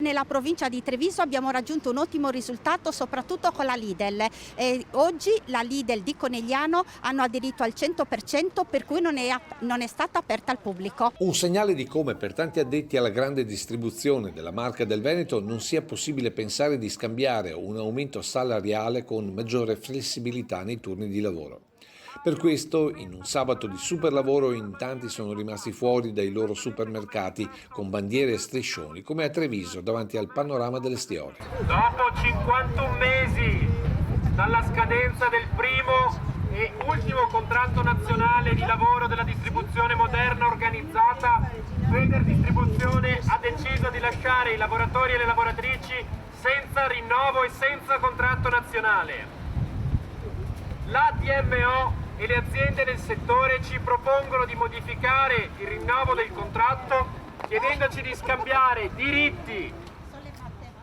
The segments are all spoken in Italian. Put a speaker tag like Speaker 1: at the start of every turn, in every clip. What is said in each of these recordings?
Speaker 1: Nella provincia di Treviso abbiamo raggiunto un ottimo risultato soprattutto con la Lidl. Oggi la Lidl di Conegliano hanno aderito al 100%, per cui non è stata aperta al pubblico.
Speaker 2: Un segnale di come per tanti addetti alla grande distribuzione della marca del Veneto non sia possibile pensare di scambiare un aumento salariale con maggiore flessibilità nei turni di lavoro. Per questo, in un sabato di superlavoro, in tanti sono rimasti fuori dai loro supermercati con bandiere e striscioni, come a Treviso davanti al panorama delle Stiore.
Speaker 3: Dopo 51 mesi dalla scadenza del primo e ultimo contratto nazionale di lavoro della distribuzione moderna organizzata, Federdistribuzione ha deciso di lasciare i lavoratori e le lavoratrici senza rinnovo e senza contratto nazionale. La DMO e le aziende del settore ci propongono di modificare il rinnovo del contratto chiedendoci di scambiare diritti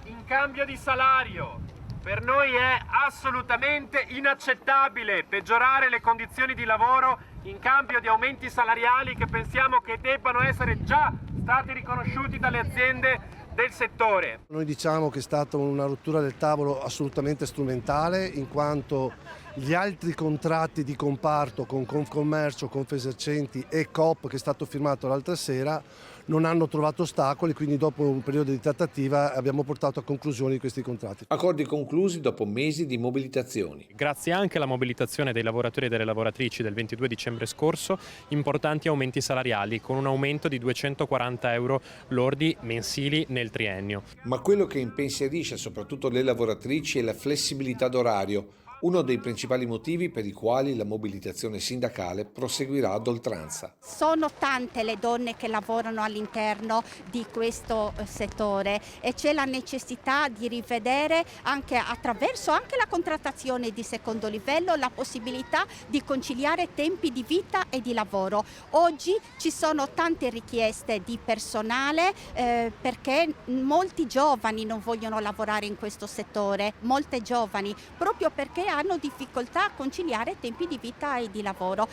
Speaker 3: in cambio di salario. Per noi è assolutamente inaccettabile peggiorare le condizioni di lavoro in cambio di aumenti salariali che pensiamo che debbano essere già stati riconosciuti dalle aziende del settore.
Speaker 4: Noi diciamo che è stata una rottura del tavolo assolutamente strumentale, in quanto gli altri contratti di comparto con Confcommercio, Confesercenti e Coop, che è stato firmato l'altra sera, non hanno trovato ostacoli, quindi dopo un periodo di trattativa abbiamo portato a conclusione di questi contratti.
Speaker 2: Accordi conclusi dopo mesi di mobilitazioni.
Speaker 5: Grazie anche alla mobilitazione dei lavoratori e delle lavoratrici del 22 dicembre scorso, importanti aumenti salariali con un aumento di 240 euro lordi mensili nel triennio.
Speaker 2: Ma quello che impensierisce soprattutto le lavoratrici è la flessibilità d'orario, uno dei principali motivi per i quali la mobilitazione sindacale proseguirà ad oltranza.
Speaker 1: Sono tante le donne che lavorano all'interno di questo settore e c'è la necessità di rivedere anche attraverso la contrattazione di secondo livello la possibilità di conciliare tempi di vita e di lavoro. Oggi ci sono tante richieste di personale perché molti giovani non vogliono lavorare in questo settore, molte giovani, proprio perché hanno difficoltà a conciliare tempi di vita e di lavoro.